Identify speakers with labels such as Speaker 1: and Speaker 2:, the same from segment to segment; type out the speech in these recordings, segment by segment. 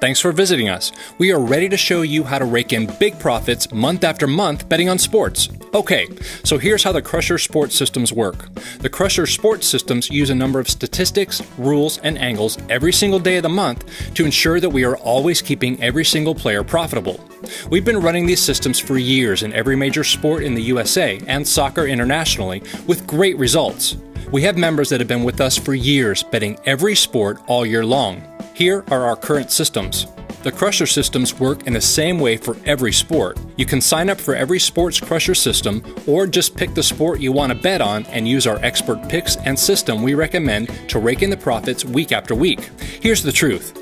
Speaker 1: Thanks for visiting us. We are ready to show you how to rake in big profits month after month betting on sports. Okay, so here's how the Crusher Sports Systems work. The Crusher Sports Systems use a number of statistics, rules, and angles every single day of the month to ensure that we are always keeping every single player profitable. We've been running these systems for years in every major sport in the USA and soccer internationally with great results. We have members that have been with us for years betting every sport all year long. Here are our current systems. The Crusher systems work in the same way for every sport. You can sign up for every sports Crusher system or just pick the sport you want to bet on and use our expert picks and system we recommend to rake in the profits week after week. Here's the truth.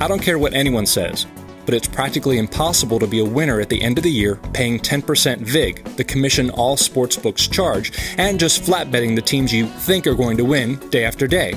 Speaker 1: I don't care what anyone says, but it's practically impossible to be a winner at the end of the year paying 10% VIG, the commission all sportsbooks charge, and just flat betting the teams you think are going to win day after day.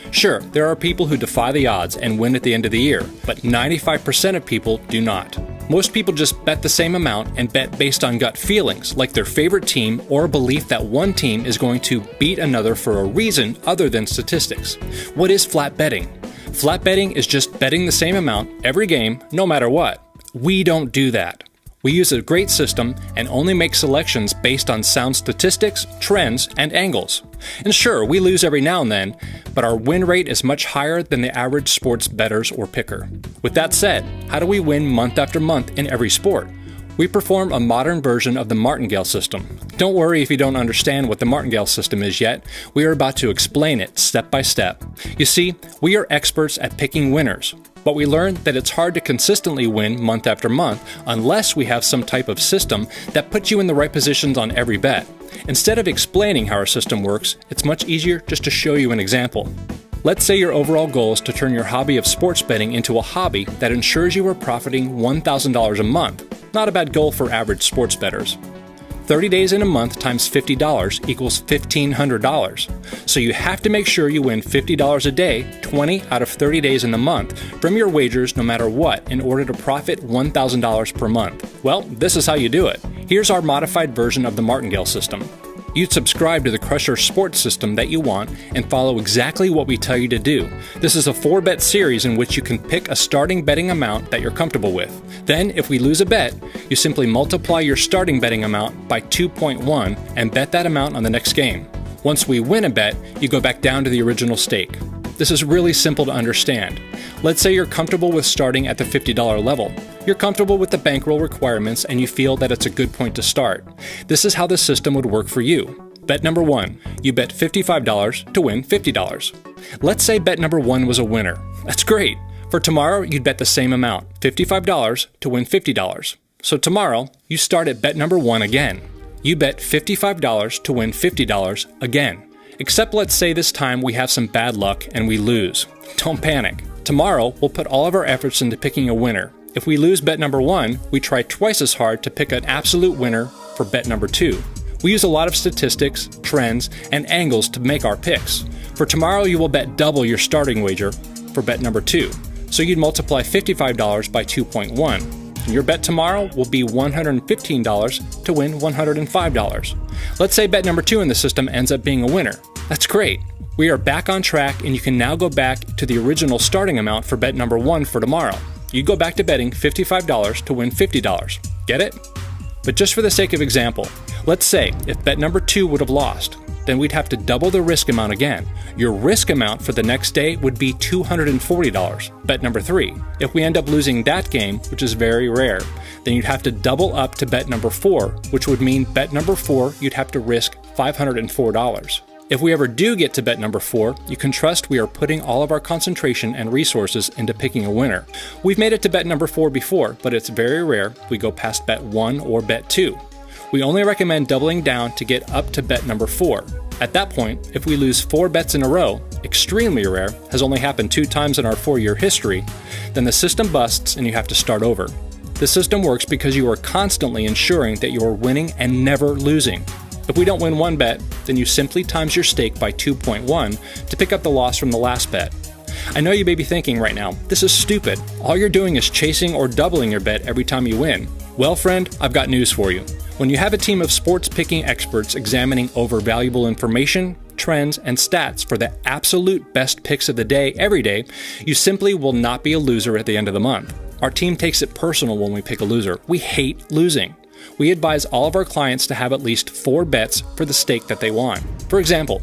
Speaker 1: Sure, there are people who defy the odds and win at the end of the year, but 95% of people do not. Most people just bet the same amount and bet based on gut feelings, like their favorite team or a belief that one team is going to beat another for a reason other than statistics. What is flat betting? Flat betting is just betting the same amount every game, no matter what. We don't do that. We use a great system and only make selections based on sound statistics, trends, and angles. And sure, we lose every now and then, but our win rate is much higher than the average sports bettors or picker. With that said, how do we win month after month in every sport? We perform a modern version of the martingale system. Don't worry if you don't understand what the martingale system is yet. We are about to explain it step by step. You see, we are experts at picking winners, but we learned that it's hard to consistently win month after month unless we have some type of system that puts you in the right positions on every bet. Instead of explaining how our system works, it's much easier just to show you an example. Let's say your overall goal is to turn your hobby of sports betting into a hobby that ensures you are profiting $1,000 a month. Not a bad goal for average sports bettors. 30 days in a month times $50 equals $1,500. So you have to make sure you win $50 a day, 20 out of 30 days in the month, from your wagers no matter what in order to profit $1,000 per month. Well, this is how you do it. Here's our modified version of the martingale system. You'd subscribe to the Crusher Sports System that you want and follow exactly what we tell you to do. This is a 4-bet series in which you can pick a starting betting amount that you're comfortable with. Then, if we lose a bet, you simply multiply your starting betting amount by 2.1 and bet that amount on the next game. Once we win a bet, you go back down to the original stake. This is really simple to understand. Let's say you're comfortable with starting at the $50 level. You're comfortable with the bankroll requirements and you feel that it's a good point to start. This is how the system would work for you. Bet number 1. You bet $55 to win $50. Let's say bet number 1 was a winner. That's great. For tomorrow, you'd bet the same amount, $55 to win $50. So tomorrow, you start at bet number 1 again. You bet $55 to win $50 again. Except let's say this time we have some bad luck and we lose. Don't panic. Tomorrow, we'll put all of our efforts into picking a winner. If we lose bet number 1, we try twice as hard to pick an absolute winner for bet number 2. We use a lot of statistics, trends, and angles to make our picks. For tomorrow, you will bet double your starting wager for bet number 2. So you'd multiply $55 by 2.1. And your bet tomorrow will be $115 to win $105. Let's say bet number 2 in the system ends up being a winner. That's great. We are back on track and you can now go back to the original starting amount for bet number 1 for tomorrow. You go back to betting $55 to win $50. Get it? But just for the sake of example, let's say if bet number 2 would have lost, then we'd have to double the risk amount again. Your risk amount for the next day would be $240, bet number 3. If we end up losing that game, which is very rare, then you'd have to double up to bet number 4, which would mean bet number 4 you'd have to risk $504. If we ever do get to bet number 4, you can trust we are putting all of our concentration and resources into picking a winner. We've made it to bet number 4 before, but it's very rare we go past bet 1 or bet 2. We only recommend doubling down to get up to bet number 4. At that point, if we lose 4 bets in a row, extremely rare, has only happened 2 times in our 4-year history, then the system busts and you have to start over. The system works because you are constantly ensuring that you are winning and never losing. If we don't win 1 bet, then you simply times your stake by 2.1 to pick up the loss from the last bet. I know you may be thinking right now, this is stupid. All you're doing is chasing or doubling your bet every time you win. Well, friend, I've got news for you. When you have a team of sports picking experts examining over valuable information, trends, and stats for the absolute best picks of the day every day, you simply will not be a loser at the end of the month. Our team takes it personal when we pick a loser. We hate losing. We advise all of our clients to have at least 4 bets for the stake that they want. For example,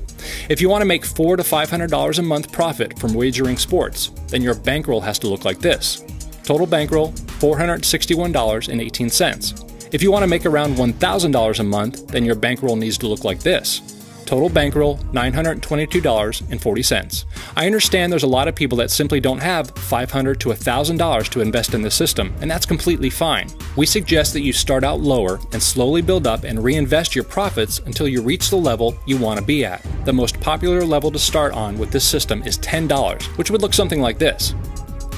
Speaker 1: if you want to make $400 to $500 a month profit from wagering sports, then your bankroll has to look like this. Total bankroll, $461.18. If you want to make around $1,000 a month, then your bankroll needs to look like this. Total bankroll, $922.40. I understand there's a lot of people that simply don't have $500 to $1,000 to invest in the system, and that's completely fine. We suggest that you start out lower and slowly build up and reinvest your profits until you reach the level you want to be at. The most popular level to start on with this system is $10, which would look something like this.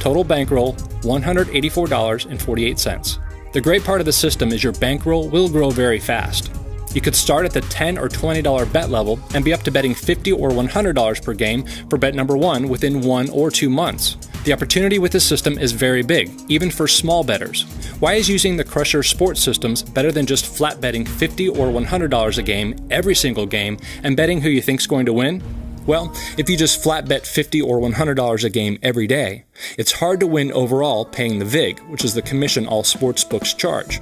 Speaker 1: Total bankroll, $184.48. The great part of the system is your bankroll will grow very fast. You could start at the $10 or $20 bet level and be up to betting $50 or $100 per game for bet number 1 within 1 or 2 months. The opportunity with this system is very big, even for small bettors. Why is using the Crusher sports systems better than just flat betting $50 or $100 a game every single game and betting who you think's going to win? Well, if you just flat bet $50 or $100 a game every day, it's hard to win overall paying the VIG, which is the commission all sportsbooks charge.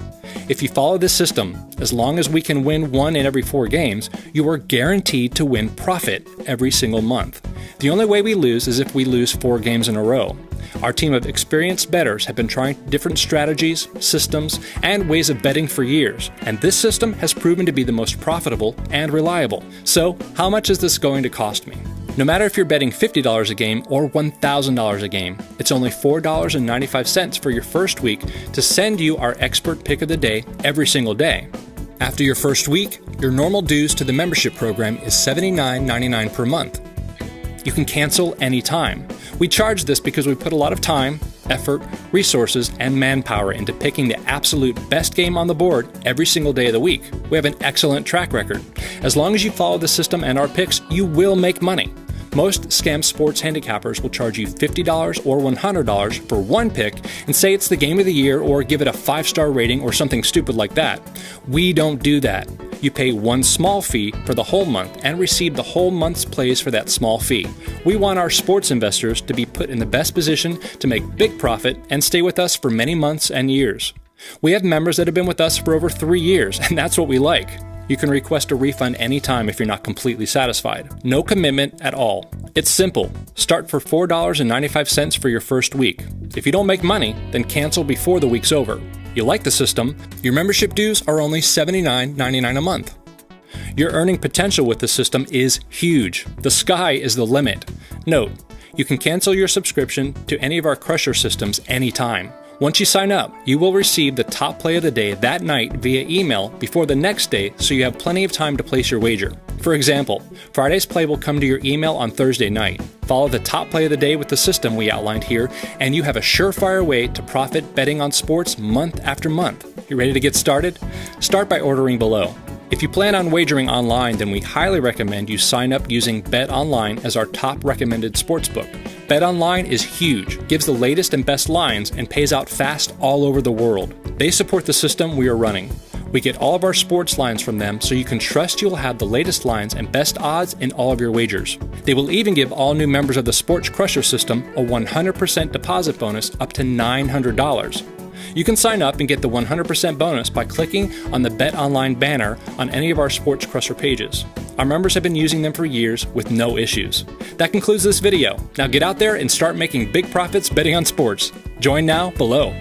Speaker 1: If you follow this system, as long as we can win 1 in every 4 games, you are guaranteed to win profit every single month. The only way we lose is if we lose 4 games in a row. Our team of experienced bettors have been trying different strategies, systems, and ways of betting for years, and this system has proven to be the most profitable and reliable. So, how much is this going to cost me? No matter if you're betting $50 a game or $1,000 a game, it's only $4.95 for your first week to send you our expert pick of the day every single day. After your first week, your normal dues to the membership program is $79.99 per month. You can cancel anytime. We charge this because we put a lot of time, effort, resources, and manpower into picking the absolute best game on the board every single day of the week. We have an excellent track record. As long as you follow the system and our picks, you will make money. Most scam sports handicappers will charge you $50 or $100 for one pick and say it's the game of the year or give it a 5-star rating or something stupid like that. We don't do that. You pay one small fee for the whole month and receive the whole month's plays for that small fee. We want our sports investors to be put in the best position to make big profit and stay with us for many months and years. We have members that have been with us for over 3 years, and that's what we like. You can request a refund anytime if you're not completely satisfied. No commitment at all. It's simple. Start for $4.95 for your first week. If you don't make money, then cancel before the week's over. You like the system, your membership dues are only $79.99 a month. Your earning potential with the system is huge. The sky is the limit. Note, you can cancel your subscription to any of our Crusher systems anytime. Once you sign up, you will receive the top play of the day that night via email before the next day, so you have plenty of time to place your wager. For example, Friday's play will come to your email on Thursday night. Follow the top play of the day with the system we outlined here, and you have a surefire way to profit betting on sports month after month. You ready to get started? Start by ordering below. If you plan on wagering online, then we highly recommend you sign up using Bet Online as our top recommended sportsbook. Bet Online is huge, gives the latest and best lines, and pays out fast all over the world. They support the system we are running. We get all of our sports lines from them, so you can trust you'll have the latest lines and best odds in all of your wagers. They will even give all new members of the Sports Crusher system a 100% deposit bonus up to $900. You can sign up and get the 100% bonus by clicking on the Bet Online banner on any of our Sports Crusher pages. Our members have been using them for years with no issues. That concludes this video. Now get out there and start making big profits betting on sports. Join now below.